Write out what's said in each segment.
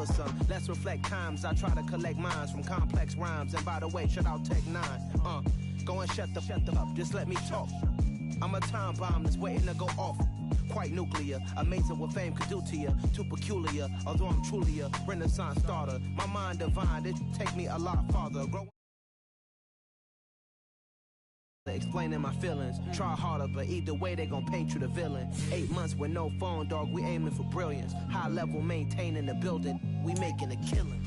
cumbersome. Let's reflect times. I try to collect minds from complex rhymes. And by the way, shout out Tech 9. Go and shut the up. Just let me talk. I'm a time bomb that's waiting to go off. Quite nuclear, amazing what fame could do to you. Too peculiar, although I'm truly a Renaissance starter. My mind divine, it take me a lot farther. Explaining my feelings, try harder, but either way they gon' paint you the villain. 8 months with no phone, dog, we aiming for brilliance. High level maintaining the building, we making a killing.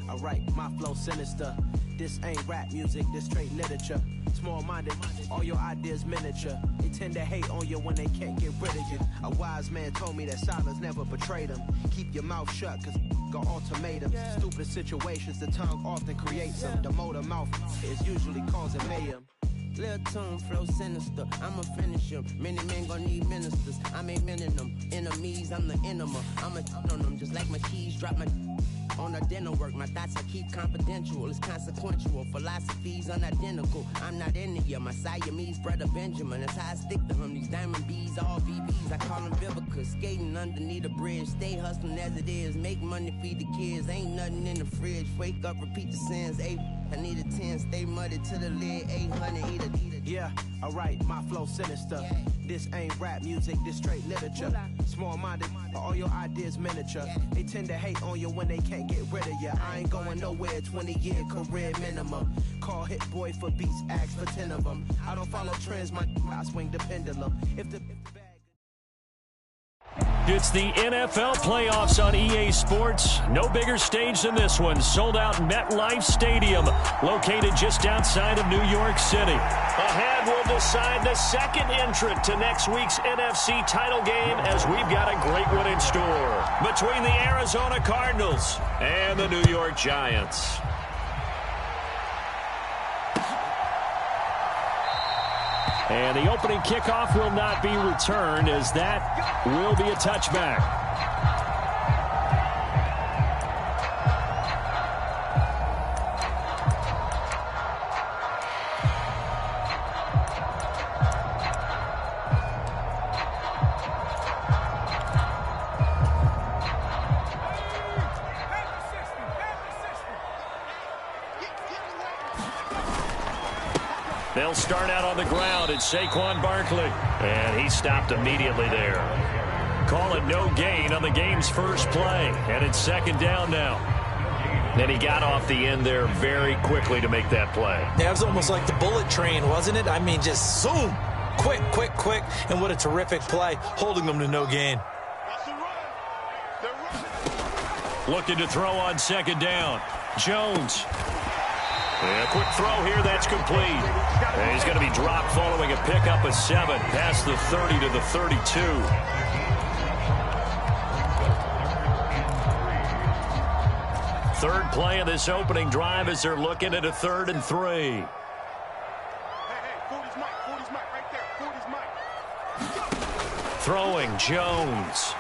Alright, my flow sinister. This ain't rap music, this straight literature. Small-minded, all your ideas miniature. They tend to hate on you when they can't get rid of you. A wise man told me that silence never betrayed him. Keep your mouth shut, cause got ultimatums. Stupid situations, the tongue often creates them. The motor mouth is usually causing mayhem. Lil' tune, flow sinister, I'ma finish him. Many men gon' need ministers, I'm aiming them. Enemies, I'm the enema. I'ma on them, just like my keys, drop my on a dental work. My thoughts I keep confidential, it's consequential. Philosophies unidentical, I'm not into you. My Siamese brother Benjamin, that's how I stick to him. These diamond bees, all VBs, I call them Vivica. Skating underneath a bridge, stay hustling as it is. Make money, feed the kids, ain't nothing in the fridge. Wake up, repeat the sins, I need a 10, stay muddy to the lid, 800, eat a. Yeah, alright, my flow sinister. Yeah. This ain't rap music, this straight literature. Small-minded, all your ideas miniature. They tend to hate on you when they can't get rid of you. I ain't going nowhere, 20-year career minimum. Call Hit Boy for beats, ask for 10 of them. I don't follow trends, I swing the pendulum. If the It's the NFL playoffs on EA Sports. No bigger stage than this one. Sold out MetLife Stadium, located just outside of New York City. Ahead, we'll decide the second entrant to next week's NFC title game, as we've got a great one in store between the Arizona Cardinals and the New York Giants. And the opening kickoff will not be returned, as that will be a touchback. They'll start out on the ground. It's Saquon Barkley. And he stopped immediately there. Call it no gain on the game's first play. And it's second down now. And he got off the end there very quickly to make that play. Yeah, it was almost like the bullet train, wasn't it? I mean, just zoom. Quick, quick, quick. And what a terrific play, holding them to no gain. Looking to throw on second down. Jones. A quick throw here, that's complete. And he's going to be dropped following a pickup of 7 past the 30 to the 32. Third play of this opening drive as they're looking at a 3rd and 3. Throwing, Jones.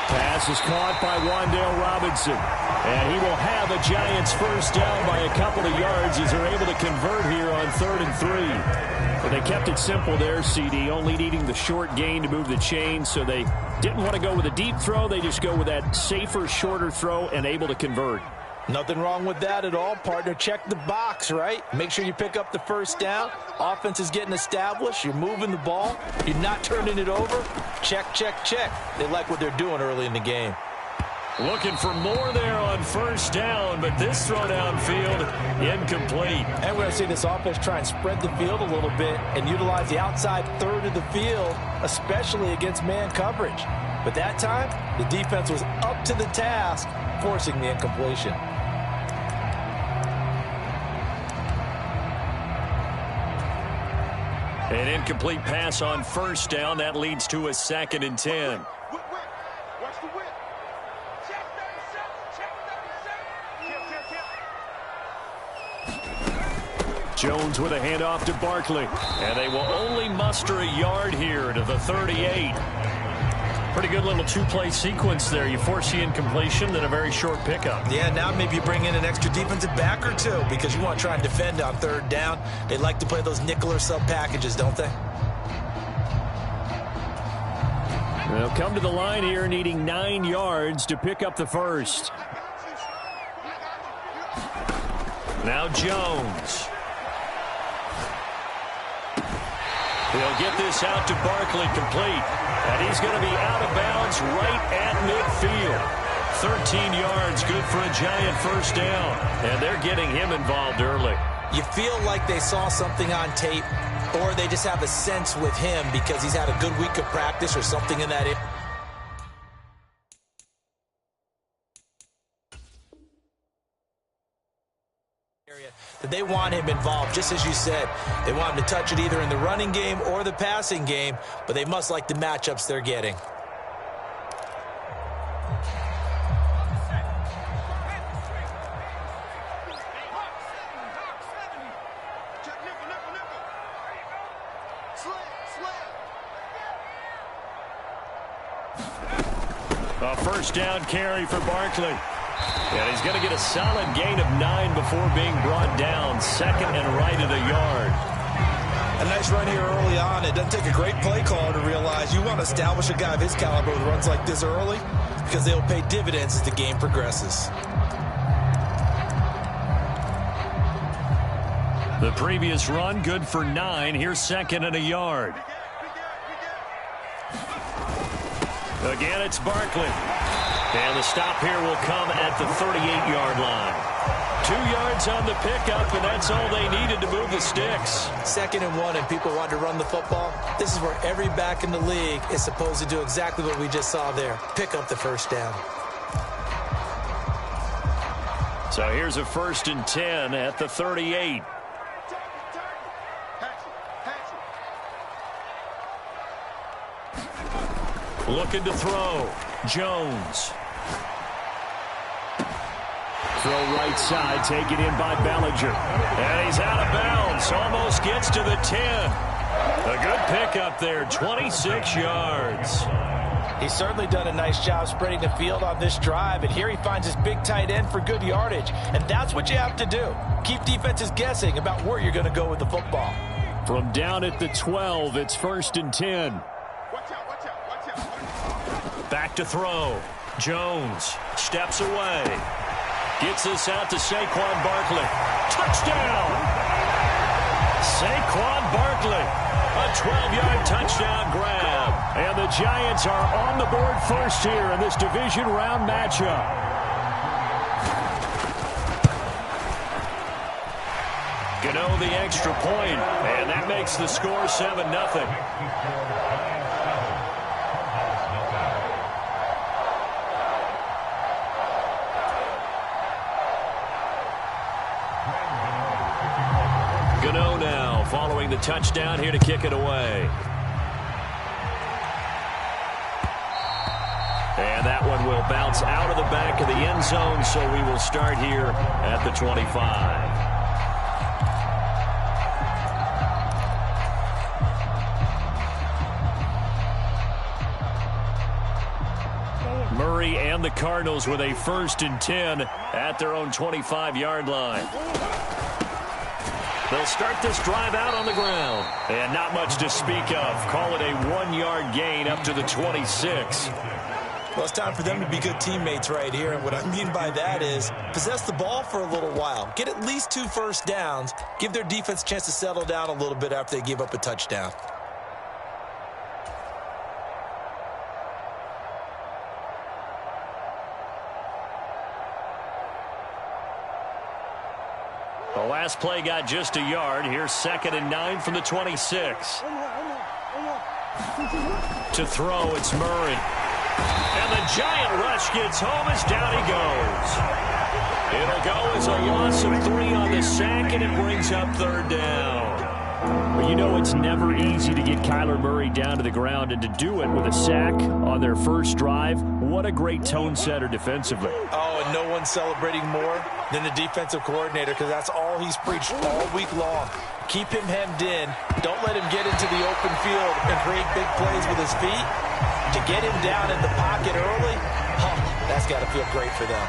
Pass is caught by Wan'Dale Robinson. And he will have a Giants first down by a couple of yards as they're able to convert here on 3rd and 3. But they kept it simple there, CD, only needing the short gain to move the chain. So they didn't want to go with a deep throw. They just go with that safer, shorter throw and able to convert. Nothing wrong with that at all, partner. Check the box, right? Make sure you pick up the first down. Offense is getting established. You're moving the ball. You're not turning it over. Check, check, check. They like what they're doing early in the game. Looking for more there on first down, but this throw downfield, incomplete. And we're going to see this offense try and spread the field a little bit and utilize the outside third of the field, especially against man coverage. But that time, the defense was up to the task, forcing the incompletion. An incomplete pass on first down. That leads to a 2nd and 10. Jones with a handoff to Barkley. And they will only muster a yard here to the 38. Pretty good little two-play sequence there. You force the incompletion, then a very short pickup. Yeah, now maybe you bring in an extra defensive back or two because you want to try and defend on 3rd down. They like to play those nickel or sub packages, don't they? They'll come to the line here needing 9 yards to pick up the first. Now Jones. He'll get this out to Barkley complete. And he's going to be out of bounds right at midfield. 13 yards, good for a giant first down. And they're getting him involved early. You feel like they saw something on tape, or they just have a sense with him because he's had a good week of practice or something in that area that they want him involved. Just as you said, they want him to touch it either in the running game or the passing game, but they must like the matchups they're getting. A first down carry for Barkley. And he's going to get a solid gain of 9 before being brought down. Second and right at a yard. A nice run here early on. It doesn't take a great play caller to realize you want to establish a guy of his caliber with runs like this early because they'll pay dividends as the game progresses. The previous run good for 9. Here's second and a yard. Again, it's Barkley. And the stop here will come at the 38-yard line. 2 yards on the pickup, and that's all they needed to move the sticks. Second and 1, and people want to run the football. This is where every back in the league is supposed to do exactly what we just saw there. Pick up the first down. So here's a 1st and 10 at the 38. Looking to throw. Jones. Throw right side, taken in by Bellinger. And he's out of bounds. Almost gets to the 10. A good pickup there, 26 yards. He's certainly done a nice job spreading the field on this drive, and here he finds his big tight end for good yardage. And that's what you have to do. Keep defenses guessing about where you're going to go with the football. From down at the 12, it's 1st and 10. Back to throw. Jones steps away. Gets this out to Saquon Barkley. Touchdown! Saquon Barkley. A 12-yard touchdown grab. And the Giants are on the board first here in this division round matchup. Gano the extra point, and that makes the score 7-0. Gano now following the touchdown here to kick it away. And that one will bounce out of the back of the end zone, so we will start here at the 25. Murray and the Cardinals with a 1st and 10 at their own 25-yard line. They'll start this drive out on the ground. And not much to speak of. Call it a 1-yard gain up to the 26. Well, it's time for them to be good teammates right here. And what I mean by that is possess the ball for a little while. Get at least 2 first downs. Give their defense a chance to settle down a little bit after they give up a touchdown. The last play got just a yard. Here's 2nd and 9 from the 26. To throw, it's Murray. And the giant rush gets home as down he goes. It'll go as a loss of 3 on the sack, and it brings up 3rd down. Well, you know it's never easy to get Kyler Murray down to the ground, and to do it with a sack on their first drive, what a great tone setter defensively. Oh, and no one's celebrating more than the defensive coordinator because that's all he's preached all week long. Keep him hemmed in. Don't let him get into the open field and create big plays with his feet. To get him down in the pocket early, that's got to feel great for them.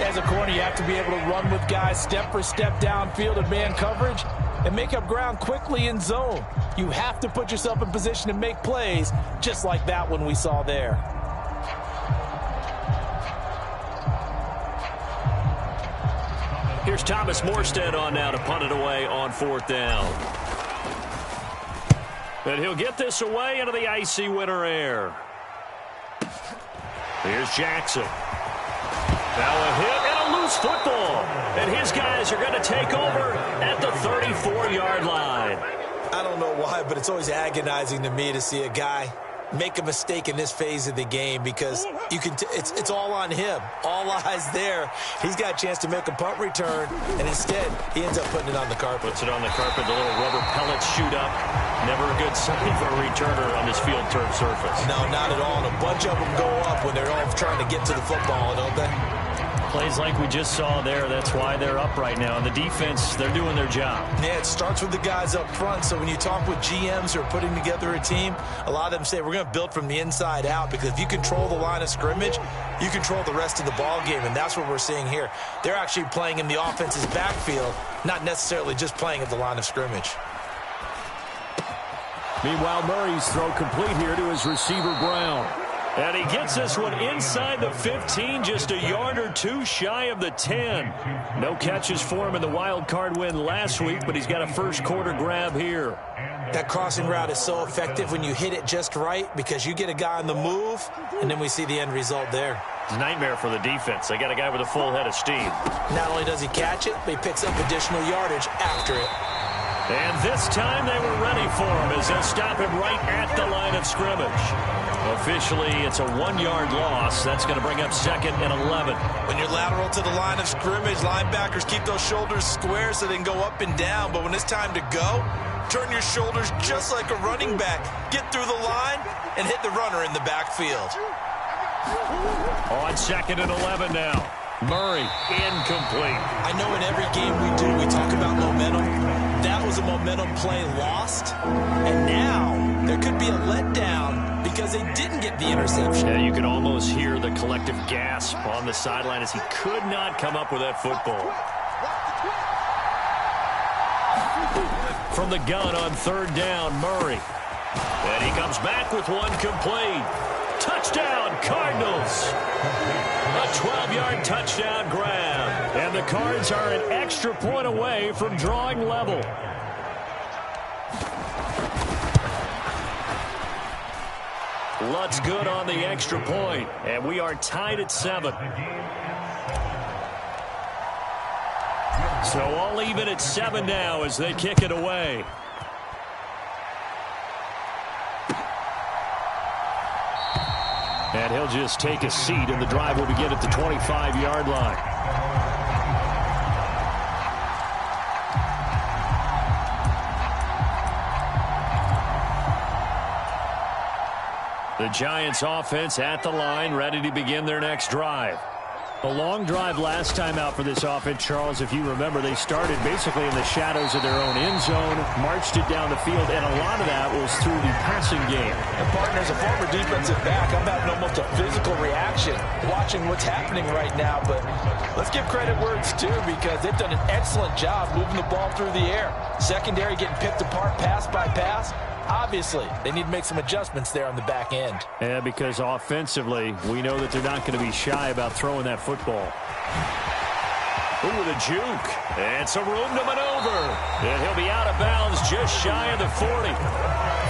As a corner, you have to be able to run with guys step for step downfield in man coverage and make up ground quickly in zone. You have to put yourself in position to make plays, just like that one we saw there. Here's Thomas Morstead on now to punt it away on 4th down. And he'll get this away into the icy winter air. Here's Jackson. Now a hit and a loose football. And his guys are going to take over at the 34-yard line. I don't know why, but it's always agonizing to me to see a guy make a mistake in this phase of the game, because you can it's all on him. All eyes there. He's got a chance to make a punt return, and instead he ends up putting it on the carpet. Puts it on the carpet. The little rubber pellets shoot up. Never a good sign for a returner on this field turf surface. No, not at all. And a bunch of them go up when they're all trying to get to the football, don't they? Plays like we just saw there. That's why they're up right now. And the defense, they're doing their job. Yeah, it starts with the guys up front. So when you talk with GMs who are putting together a team, a lot of them say we're going to build from the inside out, because if you control the line of scrimmage, you control the rest of the ball game. And that's what we're seeing here. They're actually playing in the offense's backfield, not necessarily just playing at the line of scrimmage. Meanwhile, Murray's throw complete here to his receiver, Brown. And he gets this one inside the 15, just a yard or two shy of the 10. No catches for him in the wild card win last week, but he's got a first quarter grab here. That crossing route is so effective when you hit it just right, because you get a guy on the move, and then we see the end result there. It's a nightmare for the defense. They got a guy with a full head of steam. Not only does he catch it, but he picks up additional yardage after it. And this time they were ready for him as they'll stop him right at the line of scrimmage. Officially, it's a 1-yard loss. That's going to bring up 2nd and 11. When you're lateral to the line of scrimmage, linebackers keep those shoulders square so they can go up and down. But when it's time to go, turn your shoulders just like a running back. Get through the line and hit the runner in the backfield. On 2nd and 11 now. Murray, incomplete. I know in every game we do, we talk about momentum. That was a momentum play lost. And now there could be a letdown because they didn't get the interception. Yeah, you can almost hear the collective gasp on the sideline as he could not come up with that football. From the gun on 3rd down, Murray. And he comes back with one complete. Touchdown, Cardinals. A 12-yard touchdown grab. And the Cards are an extra point away from drawing level. Lutt's good on the extra point, and we are tied at 7. So all even at 7 now as they kick it away. And he'll just take a seat, and the drive will begin at the 25-yard line. The Giants offense at the line, ready to begin their next drive. A long drive last time out for this offense, Charles. If you remember, they started basically in the shadows of their own end zone, marched it down the field, and a lot of that was through the passing game. And partners, a former defensive back, I'm having almost a physical reaction watching what's happening right now. But let's give credit where it's due, because they've done an excellent job moving the ball through the air. Secondary getting picked apart pass by pass. Obviously, they need to make some adjustments there on the back end. Yeah, because offensively, we know that they're not going to be shy about throwing that football. Ooh, with a juke. And some room to maneuver. And he'll be out of bounds just shy of the 40.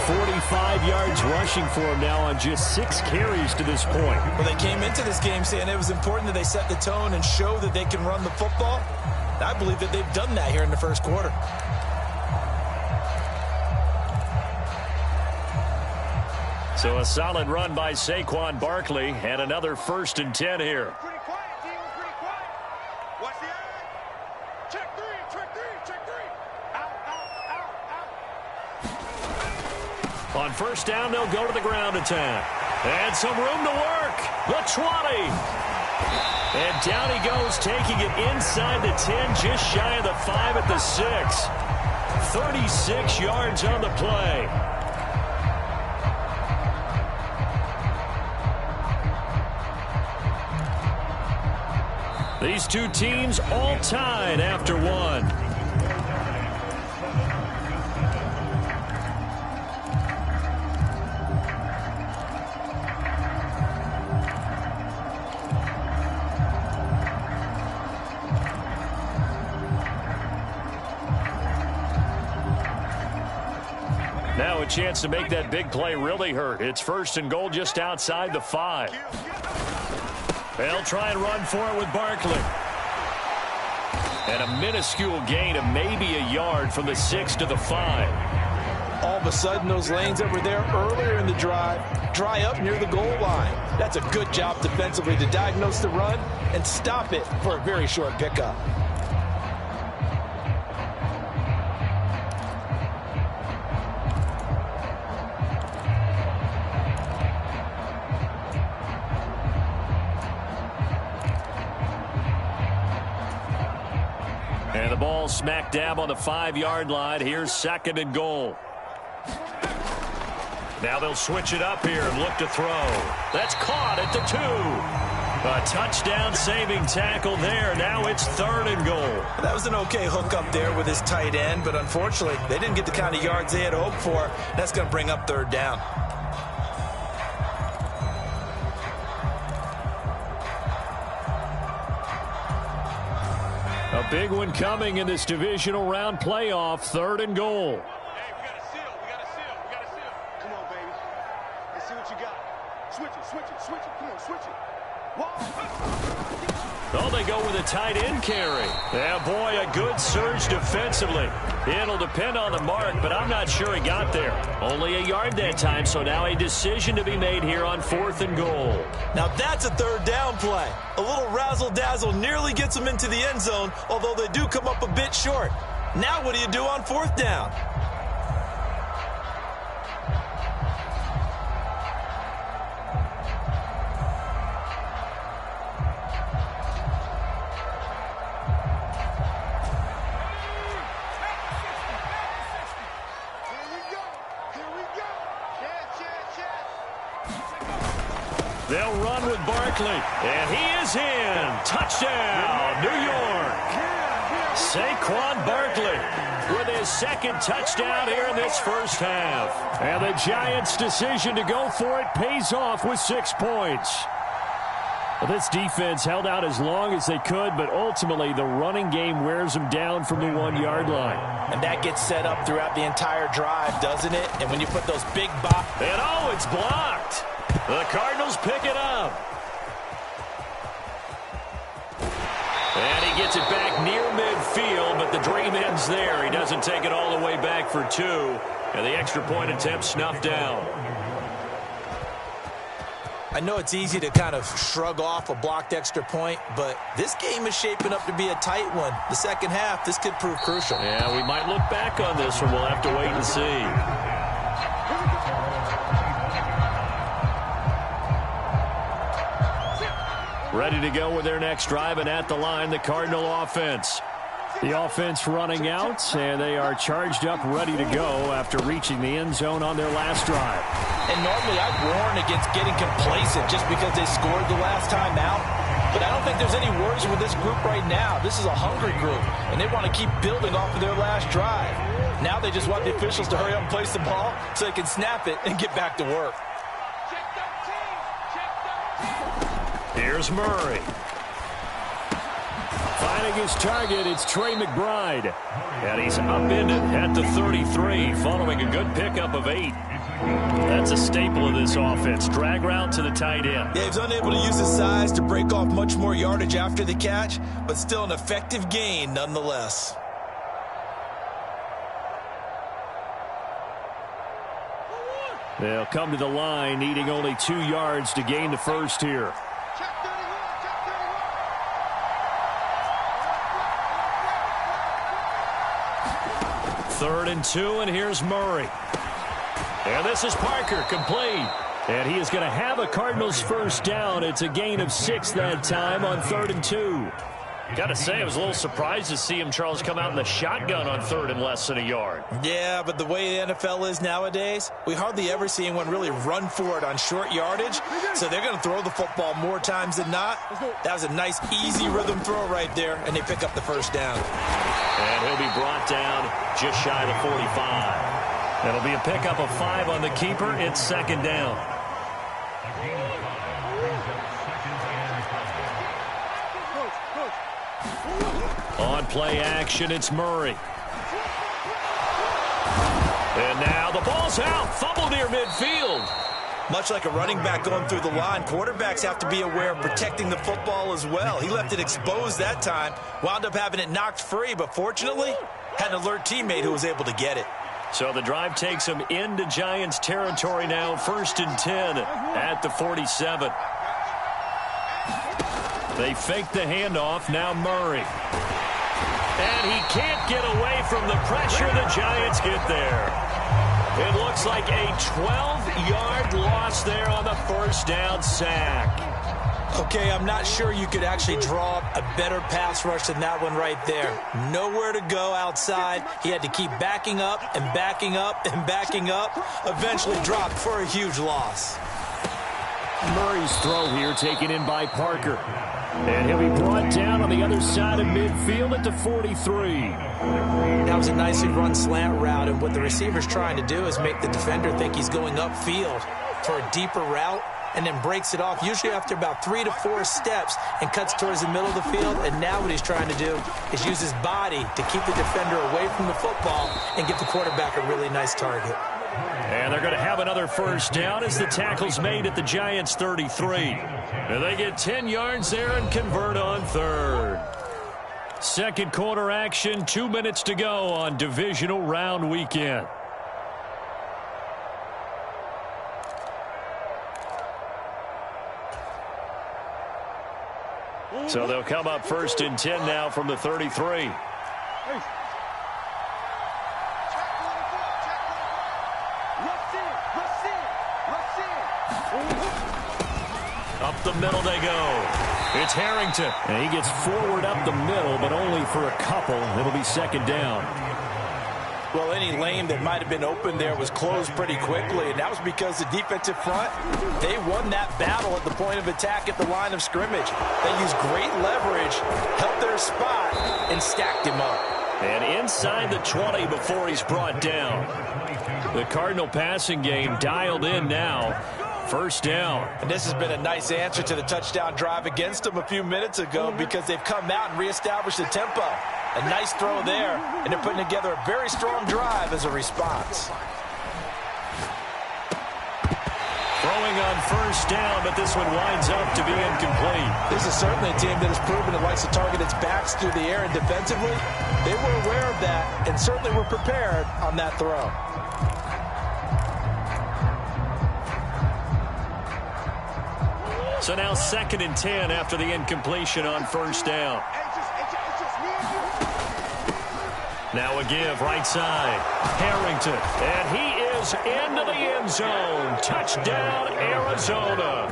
45 yards rushing for him now on just 6 carries to this point. Well, they came into this game saying it was important that they set the tone and show that they can run the football. I believe that they've done that here in the first quarter. So a solid run by Saquon Barkley, and another 1st and 10 here. Pretty quiet, team. Pretty quiet. Watch the eye. Check three. Check three. Check three. Out, out, out. On 1st down, they'll go to the ground attack. And some room to work. The 20. And down he goes, taking it inside the 10, just shy of the 5 at the 6. 36 yards on the play. These two teams all tied after 1. chance to make that big play really hurt. It's 1st and goal just outside the 5. They'll try and run for it with Barkley. And a minuscule gain of maybe a yard from the 6 to the 5. All of a sudden, those lanes that were there earlier in the drive dry up near the goal line. That's a good job defensively to diagnose the run and stop it for a very short pickup. And the ball smack dab on the 5-yard line. Here's 2nd and goal. Now they'll switch it up here and look to throw. That's caught at the 2. A touchdown saving tackle there. Now it's 3rd and goal. That was an okay hook up there with his tight end, but unfortunately, they didn't get the kind of yards they had hoped for. That's going to bring up 3rd down. A big one coming in this divisional round playoff. 3rd and goal. Hey, we got a seal. We got a seal. We got a seal. Come on, baby. Let's see what you got. Switch it, switch it, switch it. Come on, switch it. Oh, they go with a tight end carry. Yeah, boy, a good surge defensively. It'll depend on the mark, but I'm not sure he got there. Only a yard that time, so now a decision to be made here on 4th and goal. Now that's a 3rd down play. A little razzle-dazzle nearly gets them into the end zone, although they do come up a bit short. Now what do you do on 4th down? They'll run with Barkley, and he is in. Touchdown, New York. Saquon Barkley with his 2nd touchdown here in this 1st half. And the Giants' decision to go for it pays off with 6 points. Well, this defense held out as long as they could, but ultimately the running game wears them down from the 1-yard line. And that gets set up throughout the entire drive, doesn't it? And when you put those big And oh, it's blocked. The Cardinals pick it up. And he gets it back near midfield, but the dream ends there. He doesn't take it all the way back for 2. And the extra point attempt snuffed down. I know it's easy to kind of shrug off a blocked extra point, but this game is shaping up to be a tight one. The 2nd half, this could prove crucial. Yeah, we might look back on this one. We'll have to wait and see. Ready to go with their next drive, and at the line, the Cardinal offense. The offense running out, and they are charged up, ready to go after reaching the end zone on their last drive. And normally I warn against getting complacent just because they scored the last time out. But I don't think there's any worries with this group right now. This is a hungry group, and they want to keep building off of their last drive. Now they just want the officials to hurry up and place the ball so they can snap it and get back to work. Here's Murray. Finding his target, it's Trey McBride. And he's upended at the 33, following a good pickup of 8. That's a staple of this offense. Drag route to the tight end. Yeah, he's unable to use his size to break off much more yardage after the catch, but still an effective gain nonetheless. They'll come to the line, needing only 2 yards to gain the first here. Third and 2, and here's Murray. And this is Parker, complete. And he is going to have a Cardinals first down. It's a gain of 6 that time on 3rd and 2. Got to say, I was a little surprised to see him, Charles, come out in the shotgun on 3rd and less than a yard. Yeah, but the way the NFL is nowadays, we hardly ever see anyone really run for it on short yardage. So they're going to throw the football more times than not. That was a nice, easy rhythm throw right there, and they pick up the first down. And he'll be brought down just shy of the 45. It'll be a pickup of 5 on the keeper. It's 2nd down. On play action, it's Murray. And now the ball's out. Fumble near midfield. Much like a running back going through the line, quarterbacks have to be aware of protecting the football as well. He left it exposed that time, wound up having it knocked free, but fortunately, had an alert teammate who was able to get it. So the drive takes him into Giants territory now, 1st and 10 at the 47. They fake the handoff, now Murray. And he can't get away from the pressure. The Giants get there. It looks like a 12-yard loss there on the first down sack. Okay, I'm not sure you could actually draw up a better pass rush than that one right there. Nowhere to go outside. He had to keep backing up and backing up and backing up. Eventually dropped for a huge loss. Murray's throw here taken in by Parker. And he'll be brought down on the other side of midfield at the 43. That was a nicely run slant route, and what the receiver's trying to do is make the defender think he's going upfield for a deeper route, and then breaks it off, usually after about 3 to 4 steps, and cuts towards the middle of the field. And now what he's trying to do is use his body to keep the defender away from the football and give the quarterback a really nice target. And they're going to have another first down as the tackle's made at the Giants' 33. And they get 10 yards there and convert on 3rd. Second quarter action, 2 minutes to go on divisional round weekend. So they'll come up 1st and 10 now from the 33. Up the middle they go. It's Harrington. And he gets forward up the middle, but only for a couple. It'll be 2nd down. Well, any lane that might have been open there was closed pretty quickly, and that was because the defensive front, they won that battle at the point of attack at the line of scrimmage. They used great leverage, held their spot, and stacked him up. And inside the 20 before he's brought down. The Cardinal passing game dialed in now. 1st down. And this has been a nice answer to the touchdown drive against them a few minutes ago, because they've come out and reestablished the tempo. A nice throw there, and they're putting together a very strong drive as a response. Throwing on 1st down, but this one winds up to be incomplete. This is certainly a team that has proven it likes to target its backs through the air, and defensively, they were aware of that and certainly were prepared on that throw. So now 2nd and 10 after the incompletion on 1st down. Now a give, right side. Harrington. And he is into the end zone. Touchdown, Arizona.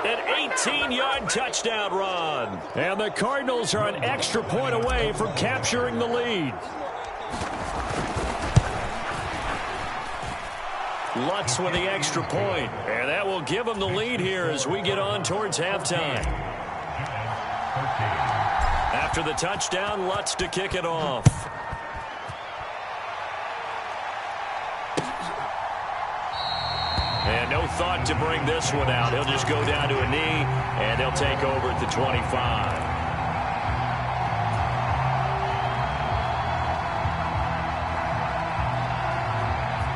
An 18-yard touchdown run. And the Cardinals are an extra point away from capturing the lead. Lutz with the extra point. And that will give them the lead here as we get on towards halftime. After the touchdown, Lutz to kick it off. And no thought to bring this one out. He'll just go down to a knee, and they'll take over at the 25.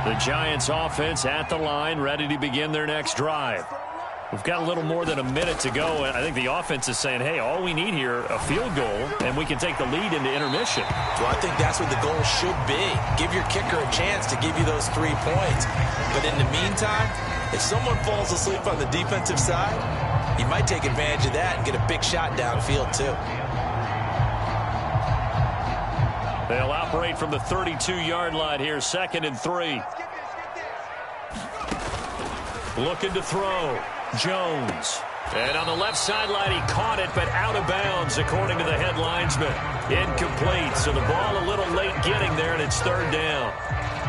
The Giants offense at the line, ready to begin their next drive. We've got a little more than a minute to go, and I think the offense is saying, hey, all we need here, a field goal, and we can take the lead into intermission. Well, I think that's what the goal should be. Give your kicker a chance to give you those 3 points. But in the meantime, if someone falls asleep on the defensive side, you might take advantage of that and get a big shot downfield, too. They'll operate from the 32-yard line here, 2nd and 3. Looking to throw. Jones. And on the left sideline, he caught it, but out of bounds, according to the head linesman. Incomplete, so the ball a little late getting there, and it's 3rd down.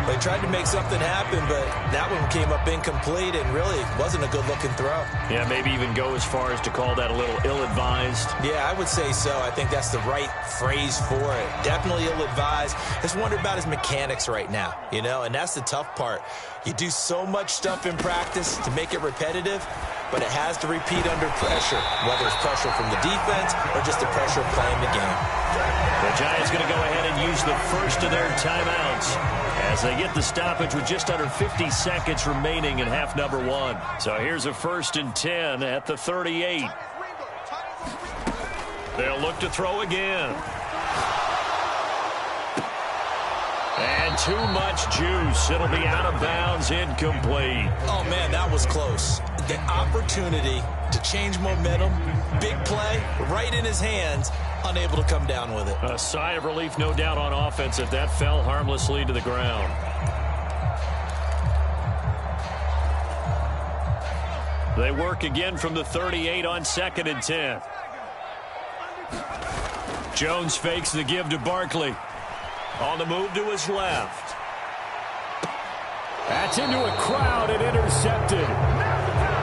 They tried to make something happen, but that one came up incomplete and really wasn't a good-looking throw. Yeah, maybe even go as far as to call that a little ill-advised. Yeah, I would say so. I think that's the right phrase for it. Definitely ill-advised. Just wonder about his mechanics right now, you know, and that's the tough part. You do so much stuff in practice to make it repetitive, but it has to repeat under pressure, whether it's pressure from the defense or just the pressure of playing the game. The Giants going to go ahead and use the first of their timeouts as they get the stoppage with just under 50 seconds remaining in half number 1. So here's a 1st and 10 at the 38. They'll look to throw again. And too much juice. It'll be out of bounds, incomplete. Oh, man, that was close. The opportunity to change momentum, big play, right in his hands, unable to come down with it. A sigh of relief, no doubt, on offense if that fell harmlessly to the ground. They work again from the 38 on 2nd and 10. Jones fakes the give to Barkley. On the move to his left. That's into a crowd and intercepted.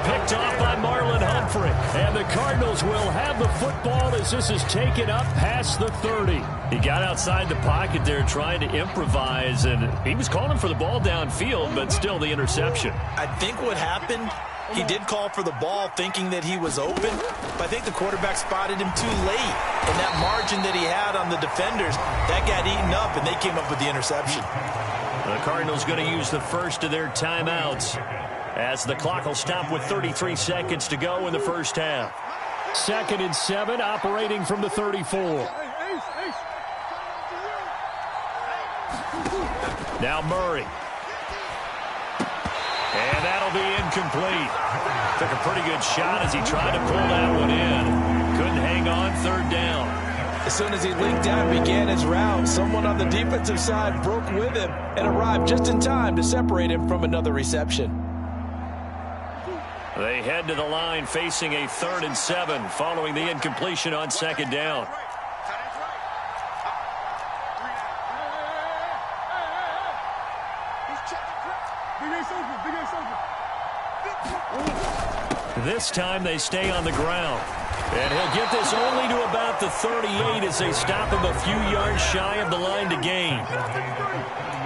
Picked off by Marlon Humphrey. And the Cardinals will have the football as this is taken up past the 30. He got outside the pocket there trying to improvise, and he was calling for the ball downfield, but still the interception. I think what happened, he did call for the ball thinking that he was open, but I think the quarterback spotted him too late. And that margin that he had on the defenders, that got eaten up, and they came up with the interception. The Cardinals going to use the first of their timeouts as the clock will stop with 33 seconds to go in the first half. 2nd and 7, operating from the 34. Now Murray. And that'll be incomplete. Took a pretty good shot as he tried to pull that one in. Couldn't hang on, 3rd down. As soon as he leaked out and began his route, someone on the defensive side broke with him and arrived just in time to separate him from another reception. They head to the line facing a 3rd and 7 following the incompletion on 2nd down. This time they stay on the ground. And he'll get this only to about the 38 as they stop him a few yards shy of the line to gain.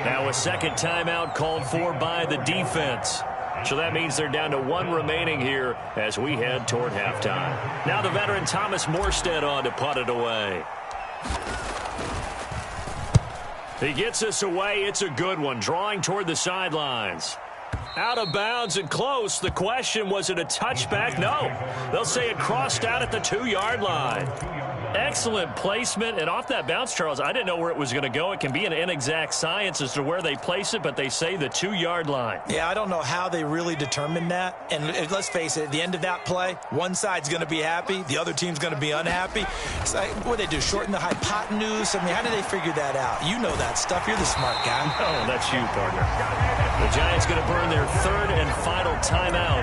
Now a 2nd timeout called for by the defense. So that means they're down to 1 remaining here as we head toward halftime. Now the veteran Thomas Morstead on to punt it away. He gets this away. It's a good one, drawing toward the sidelines. Out of bounds and close. The question, was it a touchback? No. They'll say it crossed out at the 2-yard line. Excellent placement. And off that bounce, Charles, I didn't know where it was going to go. It can be an inexact science as to where they place it, but they say the 2-yard line. Yeah, I don't know how they really determined that. And let's face it, at the end of that play, one side's going to be happy, the other team's going to be unhappy. It's like, what do they do, shorten the hypotenuse? I mean, how do they figure that out? You know that stuff. You're the smart guy. Oh, that's you, partner. The Giants going to burn their 3rd and final timeout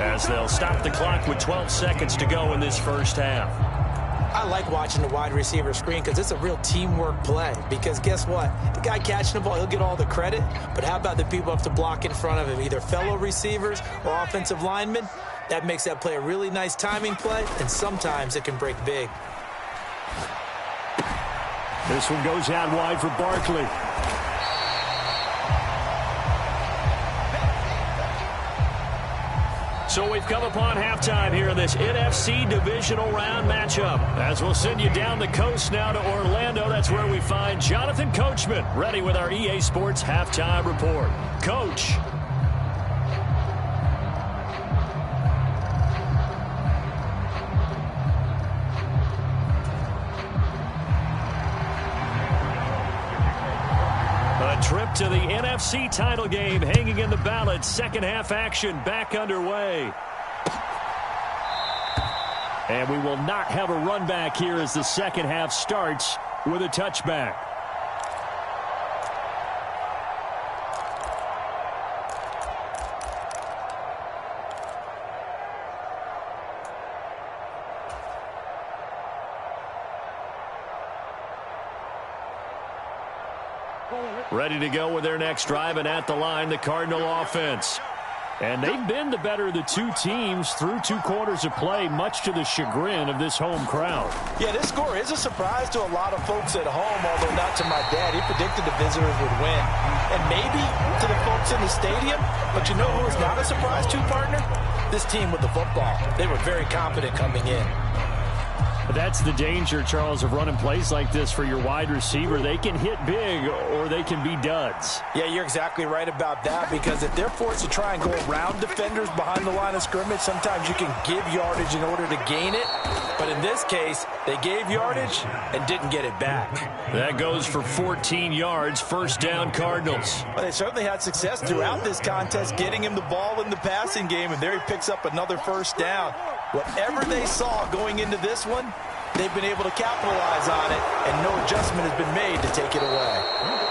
as they'll stop the clock with 12 seconds to go in this first half. I like watching the wide receiver screen because it's a real teamwork play. Because guess what? The guy catching the ball, he'll get all the credit. But how about the people up to block in front of him, either fellow receivers or offensive linemen? That makes that play a really nice timing play, and sometimes it can break big. This one goes out wide for Barkley. So we've come upon halftime here in this NFC divisional round matchup. As we'll send you down the coast now to Orlando, that's where we find Jonathan Coachman ready with our EA Sports halftime report. Coach. A trip to the NFC title game hanging in the balance. Second half action back underway. And we will not have a run back here as the second half starts with a touchback. Ready to go with their next drive, and at the line, the Cardinal offense. And they've been the better of the two teams through 2 quarters of play, much to the chagrin of this home crowd. Yeah, this score is a surprise to a lot of folks at home, although not to my dad. He predicted the visitors would win. And maybe to the folks in the stadium, but you know who is not a surprise to, partner? this team with the football. They were very confident coming in. But that's the danger, Charles, of running plays like this for your wide receiver. They can hit big or they can be duds. Yeah, you're exactly right about that, because if they're forced to try and go around defenders behind the line of scrimmage, sometimes you can give yardage in order to gain it. But in this case, they gave yardage and didn't get it back. That goes for 14 yards, first down Cardinals. Well, they certainly had success throughout this contest getting him the ball in the passing game, and there he picks up another first down. Whatever they saw going into this one, they've been able to capitalize on it, and no adjustment has been made to take it away.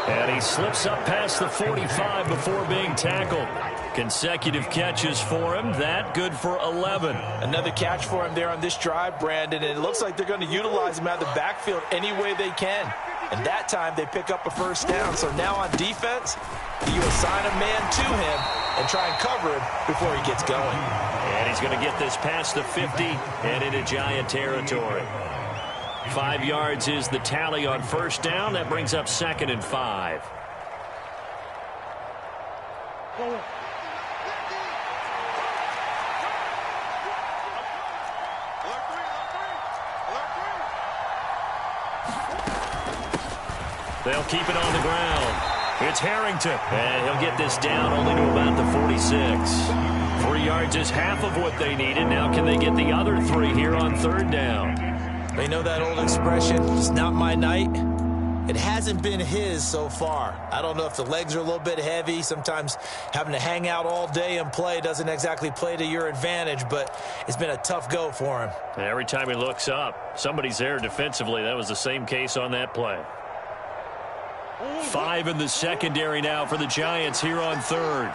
And he slips up past the 45 before being tackled. Consecutive catches for him. That good for 11. Another catch for him there on this drive, Brandon, and it looks like they're going to utilize him out of the backfield any way they can. And that time they pick up a first down. So now on defense, you assign a man to him and try and cover him before he gets going. And he's going to get this past the 50 and into Giant territory. 5 yards is the tally on first down. That brings up 2nd and 5. They'll keep it on the ground. It's Harrington. And he'll get this down only to about the 46. 3 yards is half of what they needed. Now can they get the other 3 here on third down? They know that old expression, it's not my night. It hasn't been his so far. I don't know if the legs are a little bit heavy. Sometimes having to hang out all day and play doesn't exactly play to your advantage, but it's been a tough go for him. And every time he looks up, somebody's there defensively. That was the same case on that play. 5 in the secondary now for the Giants here on third.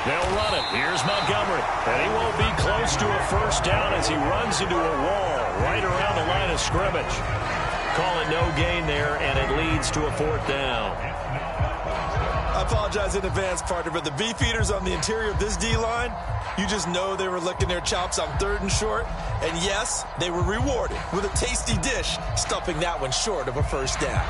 They'll run it. Here's Montgomery. And he won't be close to a first down as he runs into a wall right around the line of scrimmage. Call it no gain there, and it leads to a 4th down. I apologize in advance, partner, but the beefeaters on the interior of this D-line, you just know they were licking their chops on 3rd and short. And yes, they were rewarded with a tasty dish, stuffing that one short of a first down.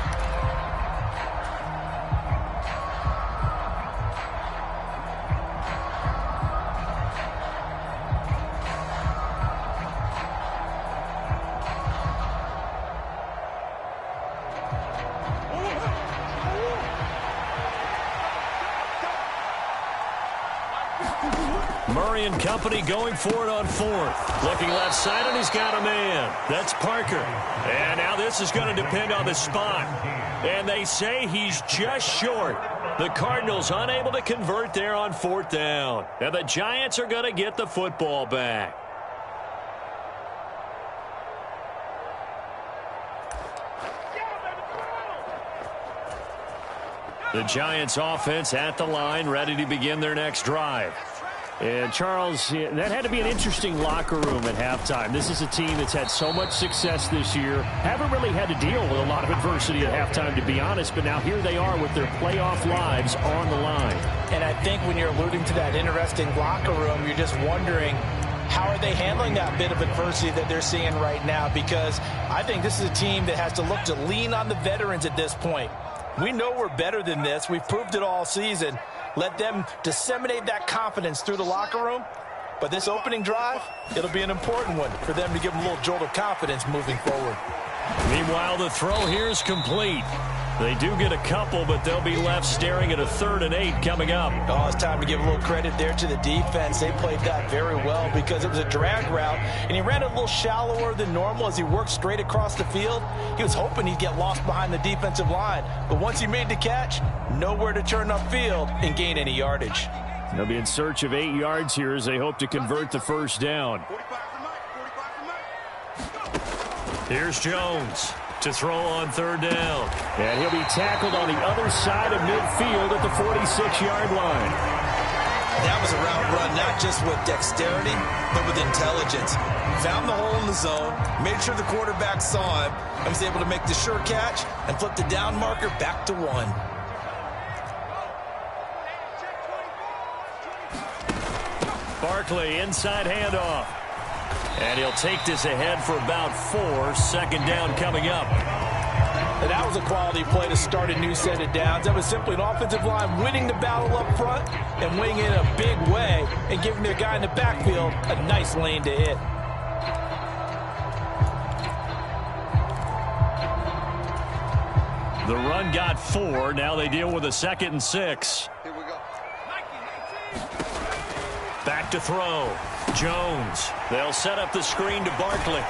Murray and company going for it on 4th. Looking left side, and he's got a man. That's Parker. And now this is going to depend on the spot. And they say he's just short. The Cardinals unable to convert there on 4th down. And the Giants are going to get the football back. The Giants offense at the line, ready to begin their next drive. And, Charles, that had to be an interesting locker room at halftime. This is a team that's had so much success this year. Haven't really had to deal with a lot of adversity at halftime, to be honest. But now here they are with their playoff lives on the line. And I think when you're alluding to that interesting locker room, you're just wondering, how are they handling that bit of adversity that they're seeing right now? Because I think this is a team that has to look to lean on the veterans at this point. We know we're better than this. We've proved it all season. Let them disseminate that confidence through the locker room. But this opening drive, it'll be an important one for them to give them a little jolt of confidence moving forward. Meanwhile, the throw here is complete. They do get a couple, but they'll be left staring at a 3rd and 8 coming up. Oh, it's time to give a little credit there to the defense. They played that very well because it was a drag route, and he ran a little shallower than normal as he worked straight across the field. He was hoping he'd get lost behind the defensive line, but once he made the catch, nowhere to turn upfield and gain any yardage. They'll be in search of 8 yards here as they hope to convert the first down. Here's Jones to throw on 3rd down. And he'll be tackled on the other side of midfield at the 46-yard line. That was a route run not just with dexterity, but with intelligence. Found the hole in the zone, made sure the quarterback saw him, and was able to make the sure catch and flip the down marker back to 1. Barkley, inside handoff. And he'll take this ahead for about 4. 2nd down coming up. And that was a quality play to start a new set of downs. That was simply an offensive line winning the battle up front and winning in a big way and giving their guy in the backfield a nice lane to hit. The run got 4. Now they deal with a 2nd and 6. Here we go. Back to throw. Jones. They'll set up the screen to Barkley.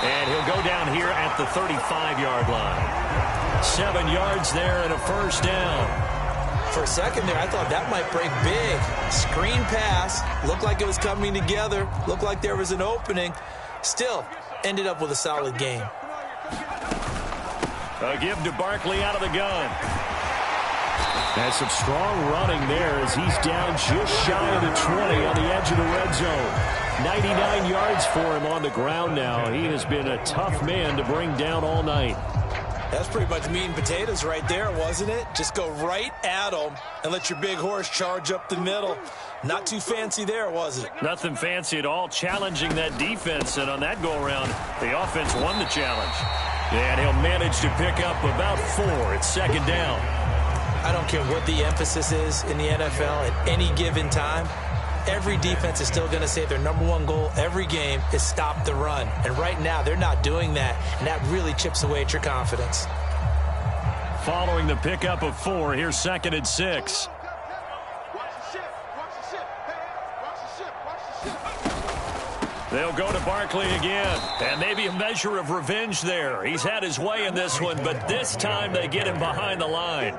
And he'll go down here at the 35-yard line. 7 yards there and a first down. For a second there, I thought that might break big. Screen pass. Looked like it was coming together. Looked like there was an opening. Still, ended up with a solid game. A give to Barkley out of the gun. Has some strong running there as he's down just shy of the 20 on the edge of the red zone. 99 yards for him on the ground now. He has been a tough man to bring down all night. That's pretty much meat and potatoes right there, wasn't it? Just go right at him and let your big horse charge up the middle. Not too fancy there, was it? Nothing fancy at all, challenging that defense. And on that go-around, the offense won the challenge. And he'll manage to pick up about 4. It's 2nd down. I don't care what the emphasis is in the NFL at any given time. Every defense is still going to say their #1 goal every game is stop the run. And right now, they're not doing that, and that really chips away at your confidence. Following the pickup of 4, here's 2nd and 6. They'll go to Barkley again, and maybe a measure of revenge there. He's had his way in this one, but this time they get him behind the line.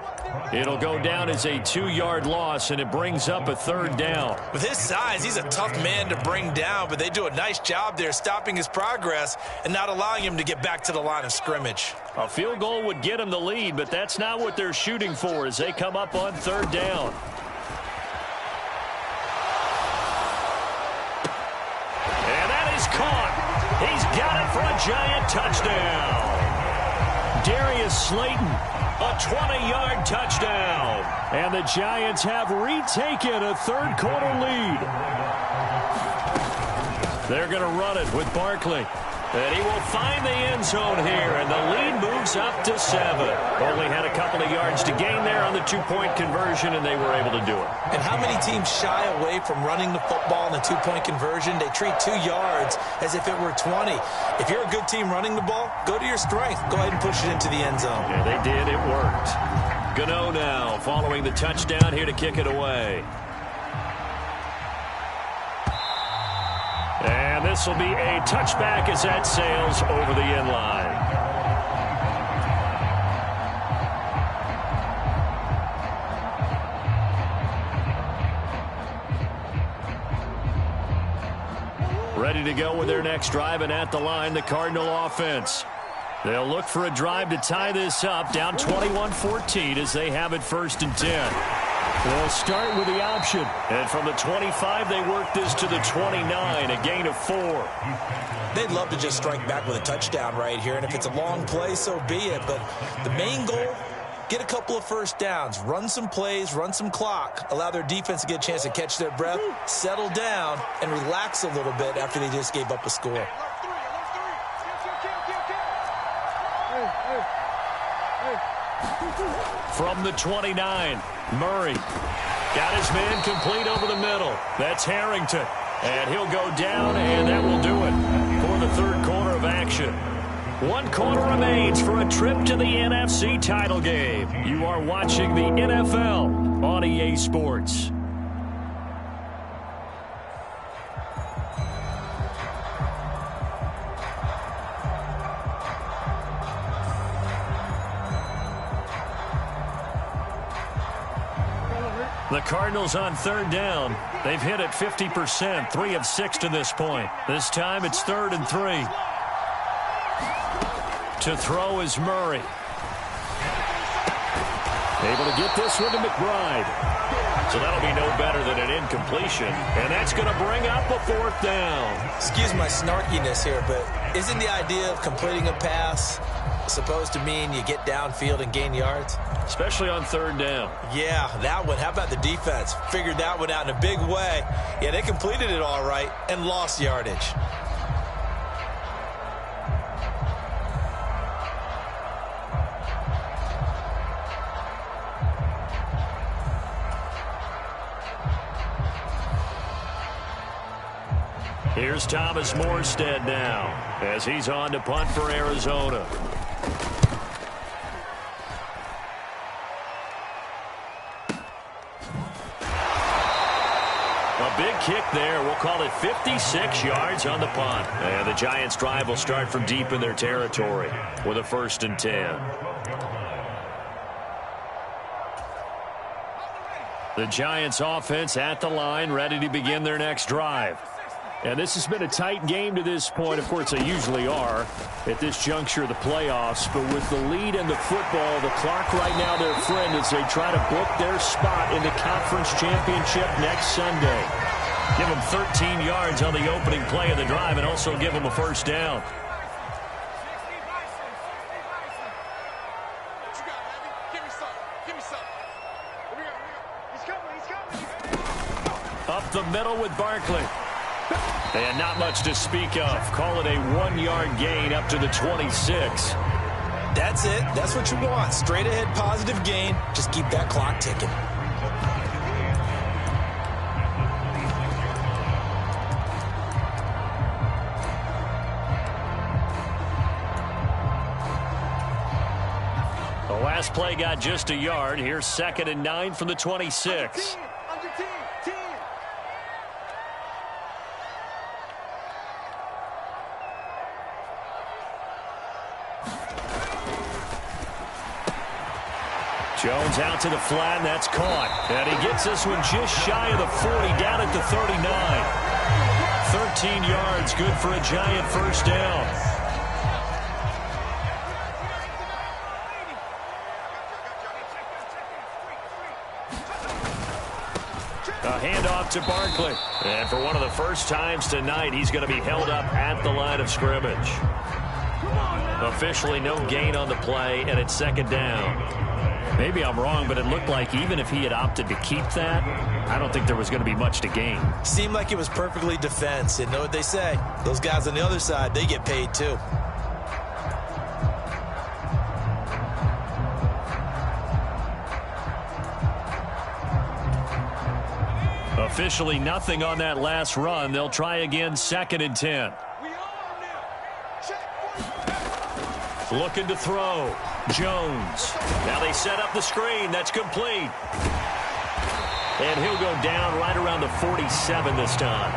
It'll go down as a 2-yard loss, and it brings up a 3rd down. With his size, he's a tough man to bring down, but they do a nice job there stopping his progress and not allowing him to get back to the line of scrimmage. A field goal would get him the lead, but that's not what they're shooting for as they come up on 3rd down. Caught. He's got it for a giant touchdown. Darius Slayton, a 20-yard touchdown. And the Giants have retaken a 3rd quarter lead. They're going to run it with Barkley. And he will find the end zone here, and the lead moves up to 7. Only had a couple of yards to gain there on the 2-point conversion, and they were able to do it. And how many teams shy away from running the football in the 2-point conversion? They treat 2 yards as if it were 20. If you're a good team running the ball, go to your strength. Go ahead and push it into the end zone. Yeah, they did. It worked. Gano now following the touchdown here to kick it away. And this will be a touchback as that sails over the end line. Ready to go with their next drive, and at the line, the Cardinal offense. They'll look for a drive to tie this up, down 21-14 as they have it 1st and 10. They'll start with the option. And from the 25, they work this to the 29, a gain of 4. They'd love to just strike back with a touchdown right here. And if it's a long play, so be it. But the main goal, get a couple of first downs, run some plays, run some clock, allow their defense to get a chance to catch their breath, settle down, and relax a little bit after they just gave up a score. From the 29, Murray got his man complete over the middle. That's Harrington. And he'll go down, and that will do it for the 3rd quarter of action. 1 quarter remains for a trip to the NFC title game. You are watching the NFL on EA Sports. The Cardinals on 3rd down. They've hit it 50%, 3 of 6 to this point. This time it's 3rd and 3. To throw is Murray. Able to get this one to McBride. So that'll be no better than an incompletion. And that's going to bring up a 4th down. Excuse my snarkiness here, but isn't the idea of completing a pass supposed to mean you get downfield and gain yards? Especially on 3rd down. Yeah, that one. How about the defense? Figured that one out in a big way. Yeah, they completed it all right and lost yardage. Here's Thomas Morstead now as he's on to punt for Arizona. A big kick there. We'll call it 56 yards on the punt. And the Giants' drive will start from deep in their territory with a 1st and 10. The Giants' offense at the line, ready to begin their next drive. And this has been a tight game to this point. Of course, they usually are at this juncture of the playoffs. But with the lead in the football, the clock right now their friend as they try to book their spot in the conference championship next Sunday. Give them 13 yards on the opening play of the drive and also give them a 1st down. Up the middle with Barkley. And not much to speak of. Call it a 1-yard gain up to the 26. That's it. That's what you want. Straight ahead positive gain. Just keep that clock ticking. The last play got just a yard. Here's 2nd and 9 from the 26. Jones out to the flat, and that's caught. And he gets this one just shy of the 40, down at the 39. 13 yards, good for a Giant 1st down. A handoff to Barkley. And for one of the first times tonight, he's going to be held up at the line of scrimmage. Officially no gain on the play, and it's 2nd down. Maybe I'm wrong, but it looked like even if he had opted to keep that, I don't think there was going to be much to gain. Seemed like it was perfectly defense. And know what they say? Those guys on the other side, they get paid too. Officially nothing on that last run. They'll try again, 2nd and 10. Looking to throw. Jones. Now they set up the screen. That's complete. And he'll go down right around the 47 this time.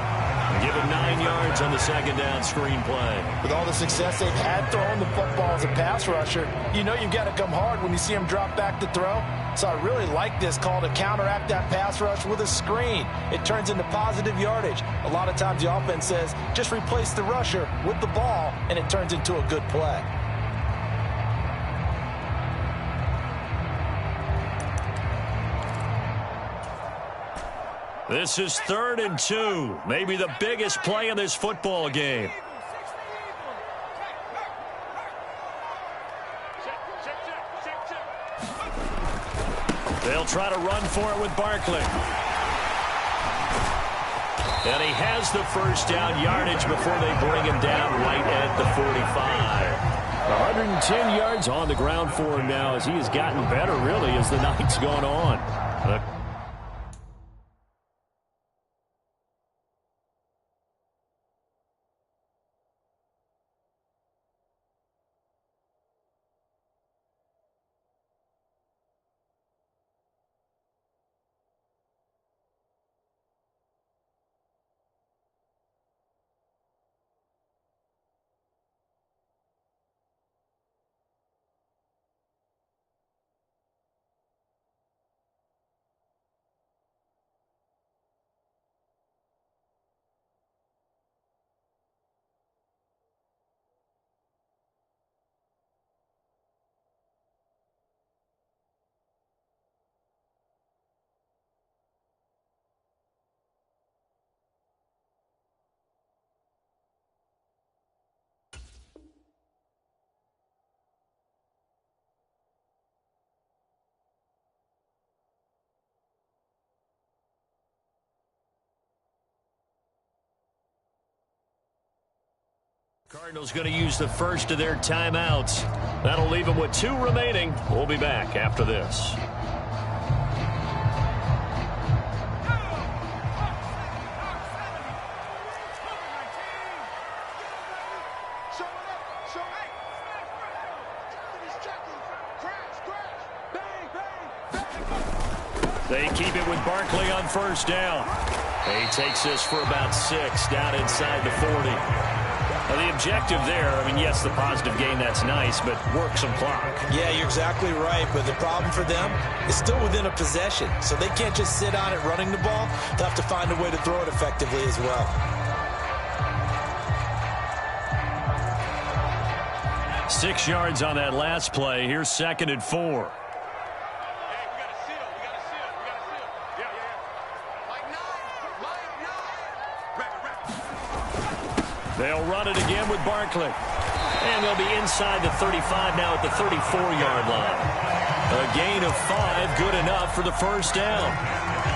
Give him 9 yards on the 2nd down screen play. With all the success they've had throwing the football as a pass rusher, you know you've got to come hard when you see him drop back to throw. So I really like this call to counteract that pass rush with a screen. It turns into positive yardage. A lot of times the offense says, just replace the rusher with the ball, and it turns into a good play. This is 3rd and 2. Maybe the biggest play in this football game. They'll try to run for it with Barkley. And he has the 1st down yardage before they bring him down right at the 45. 110 yards on the ground for him now as he has gotten better, really, as the night's gone on. Cardinals going to use the first of their timeouts. That'll leave them with 2 remaining. We'll be back after this. They keep it with Barkley on first down. He takes this for about 6 down inside the 40. Now, the objective there, I mean, yes, the positive gain, that's nice, but work some clock. Yeah, you're exactly right, but the problem for them is still within a possession, so they can't just sit on it running the ball. They'll have to find a way to throw it effectively as well. 6 yards on that last play. Here's 2nd and 4. They'll run it again with Barkley. And they'll be inside the 35 now at the 34-yard line. A gain of 5, good enough for the first down.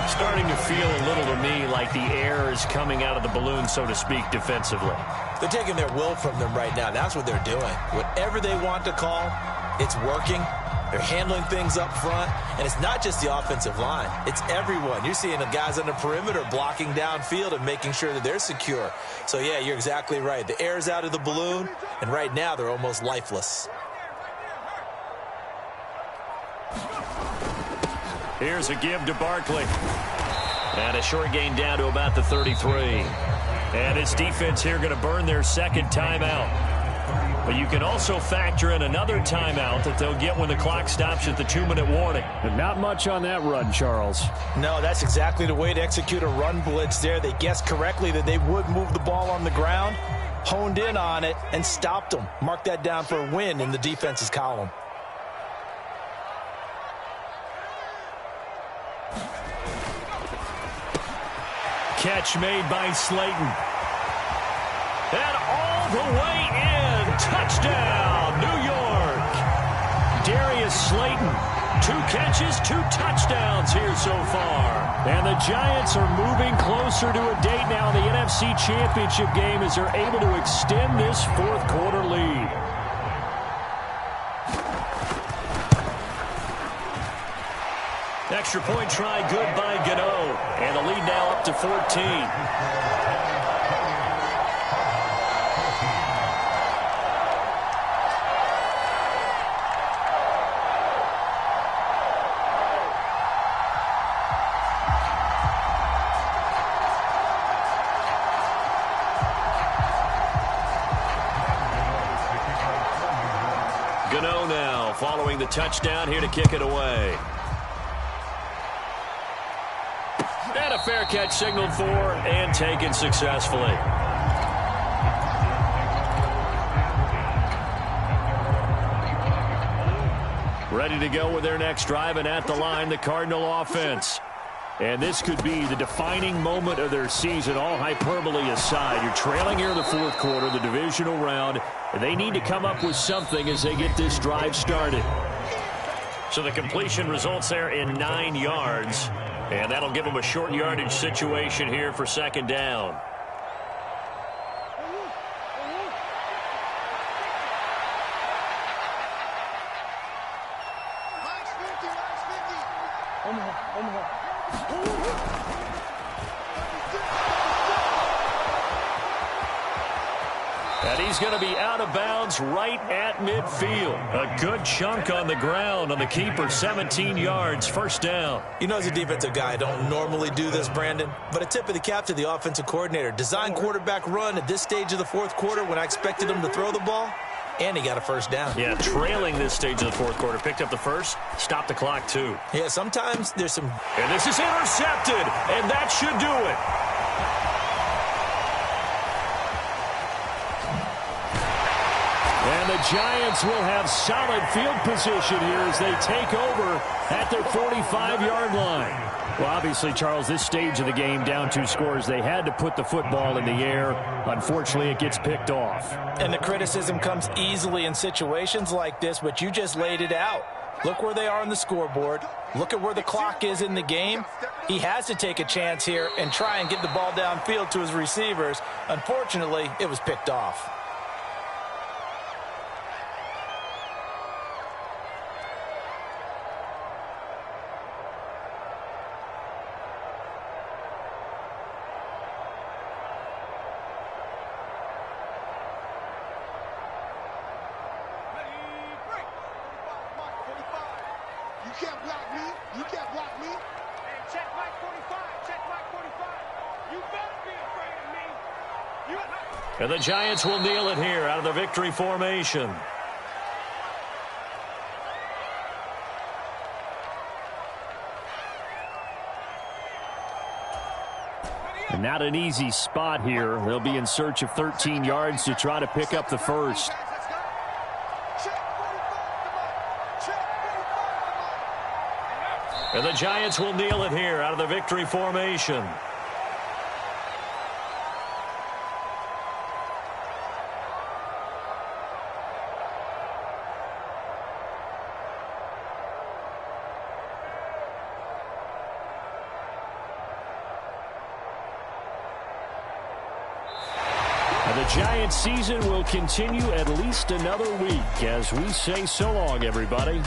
Starting to feel a little to me like the air is coming out of the balloon, so to speak, defensively. They're taking their will from them right now. That's what they're doing. Whatever they want to call, it's working. They're handling things up front, and it's not just the offensive line. It's everyone. You're seeing the guys on the perimeter blocking downfield and making sure that they're secure. So, yeah, you're exactly right. The air's out of the balloon, and right now they're almost lifeless. Here's a give to Barkley. And a short gain down to about the 33. And this defense here going to burn their 2nd timeout. But you can also factor in another timeout that they'll get when the clock stops at the 2-minute warning. But not much on that run, Charles. No, that's exactly the way to execute a run blitz there. They guessed correctly that they would move the ball on the ground, honed in on it, and stopped them. Mark that down for a win in the defense's column. Catch made by Slayton. And all the way in. Touchdown, New York. Darius Slayton, 2 catches, 2 touchdowns here so far. And the Giants are moving closer to a date now in the NFC Championship game as they're able to extend this 4th quarter lead. Extra point try good by Gano. And the lead now up to 14. Gano now following the touchdown here to kick it away. And a fair catch signaled for and taken successfully. Ready to go with their next drive, and at the line, the Cardinal offense. And this could be the defining moment of their season, all hyperbole aside. You're trailing here in the 4th quarter, the divisional round, and they need to come up with something as they get this drive started. So the completion results there in 9 yards, and that'll give them a short yardage situation here for 2nd down. And he's going to be out of bounds right at midfield. A good chunk on the ground on the keeper, 17 yards, 1st down. You know, as a defensive guy, I don't normally do this, Brandon, but a tip of the cap to the offensive coordinator. Design quarterback run at this stage of the 4th quarter when I expected him to throw the ball, and he got a 1st down. Yeah, trailing this stage of the 4th quarter. Picked up the 1st, stopped the clock, too. Yeah, sometimes there's some... And this is intercepted, and that should do it. And the Giants will have solid field position here as they take over at their 45-yard line. Well, obviously, Charles, this stage of the game, down 2 scores, they had to put the football in the air. Unfortunately, it gets picked off. And the criticism comes easily in situations like this, but you just laid it out. Look where they are on the scoreboard. Look at where the clock is in the game. He has to take a chance here and try and get the ball downfield to his receivers. Unfortunately, it was picked off. You can't block me. You can't block me. Check Mike 45. Check Mike 45. You better be afraid of me. And the Giants will kneel it here out of the victory formation. And not an easy spot here. They'll be in search of 13 yards to try to pick up the first. And the Giants will kneel it here out of the victory formation. And the Giants season will continue at least another week as we say so long, everybody.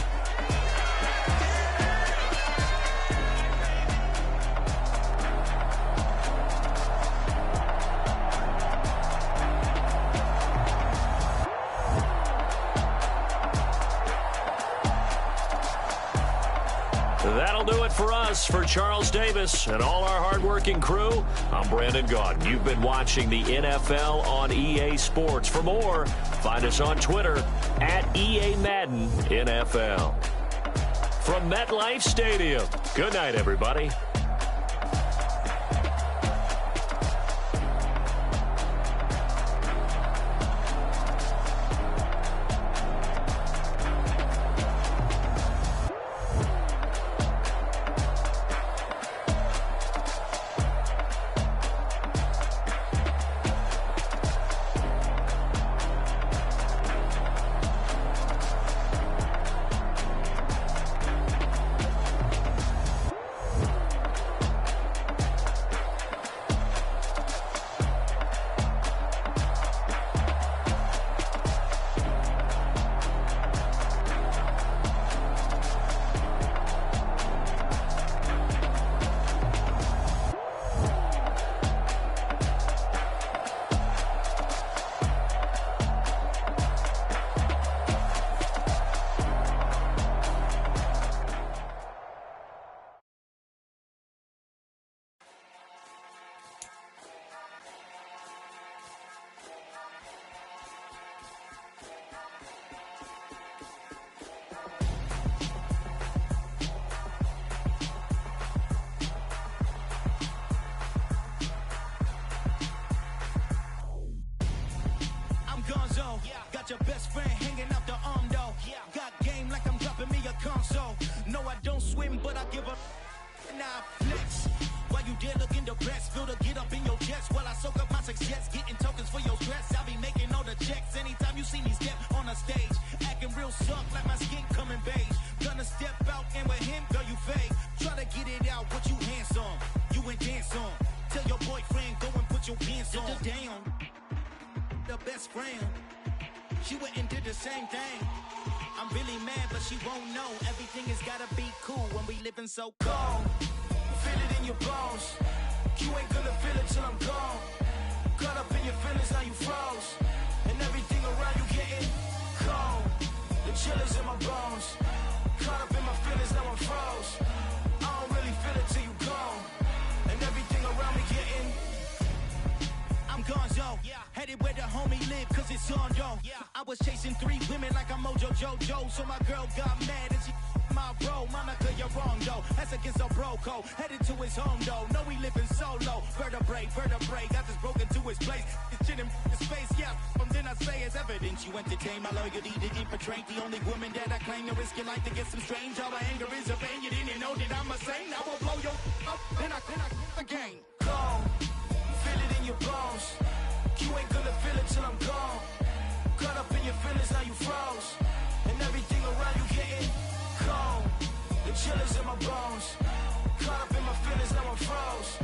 That'll do it for us. For Charles Davis and all our hardworking crew, I'm Brandon Gaudin. You've been watching the NFL on EA Sports. For more, find us on Twitter at EA Madden NFL. From MetLife Stadium, good night, everybody. Got your best friend hanging out the arm though. Got game like I'm dropping me a console. No, I don't swim, but I give up. Now flex. While you there looking the best, feel to get up in your chest while I soak up my success, getting tokens for your stress. I'll be making all the checks anytime you see me step on a stage, acting real suck like my skin coming beige. Gonna step out and with him, girl, you fake. Try to get it out, what you handsome, you ain't dance on. Tell your boyfriend go and put your pants on. Down, the best friend. She went and did the same thing. I'm really mad, but she won't know. Everything has gotta be cool when we living so cold. Feel it in your bones. You ain't gonna feel it till I'm gone. Caught up in your feelings, now you froze. And everything around you getting cold. The chill is in my bones. Caught up in my feelings, now I'm froze. I don't really feel it till you gone. And everything around me getting I'm gonzo, headed where the homie live, cause it's on, yo. I was chasing 3 women like I'm Mojo Jojo, so my girl got mad and she my bro. Monica, you're wrong, though. That's against a bro code. Headed to his home, though. No, he living solo. Vertebrae, got this broken to his place. His chin in his face, yeah. From then I say it's evidence. You entertain my loyalty to infiltrate. The only woman that I claim to risk your life to get some strange. All my anger is a pain. You didn't know that I'm a saint. I will blow your up, then I again. Cold. Feel it in your bones. You ain't gonna feel it till I'm gone. Caught up in your feelings, now you froze. And everything around you getting cold. The chill is in my bones. Caught up in my feelings, now I'm froze.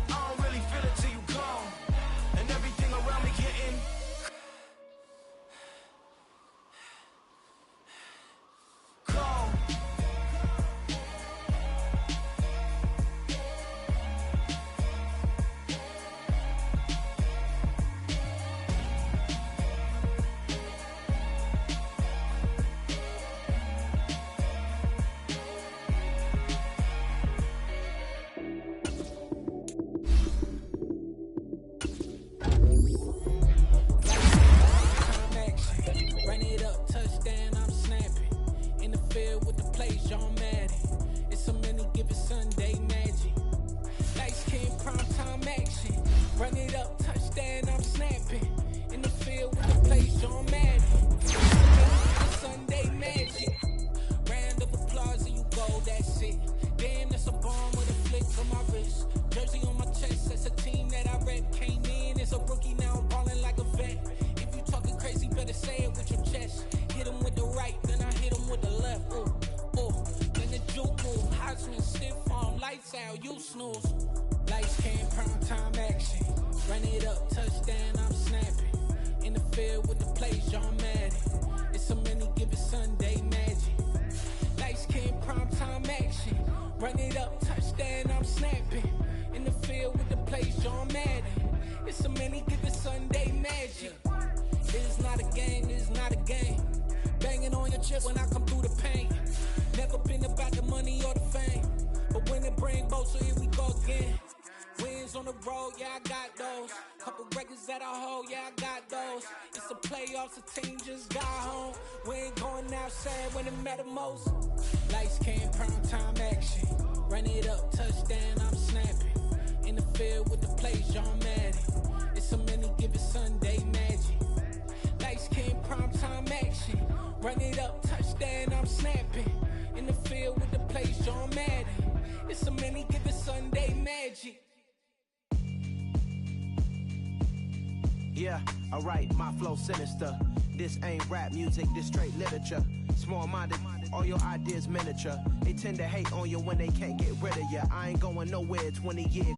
I don't really feel it till you gone. And everything around me getting cold. jersey on my chest, that's a team that I rep. Came in as a rookie, now I'm ballin' like a vet. If you talking crazy, better say it with your chest. Hit him with the right, then I hit him with the left. Then the juke move, Heisman stiff arm, lights out, you snooze. Lights came, prime time action. Run it up, touchdown, I'm snapping. In the field with the plays, John Madden. It's a many given Sunday magic. Lights came, prime time action. Run it up, touchdown, I'm snapping. In the field with the plays, John Madden. It's a many given Sunday magic. It is not a game, it is not a game. Banging on your chest when I come through the pain. Never been about the money or the fame. But when it bring both, so here we go again. Wins on the road, yeah, I got those. Couple records that I hold, yeah, I got those. It's the playoffs, the team just got home. We ain't going outside when it matter most. Lights came, prime time action. Run it up, touchdown, I'm snapping. In the field with the plays, John Madden. It's a many given Sunday magic. Lights came, prime time action. Run it up, touchdown, I'm snapping. In the field with the plays, John Madden. It's a many given Sunday magic. Yeah, alright, my flow sinister. This ain't rap music, this straight literature. Small-minded, all your ideas miniature. They tend to hate on you when they can't get rid of you. I ain't going nowhere, 20 years.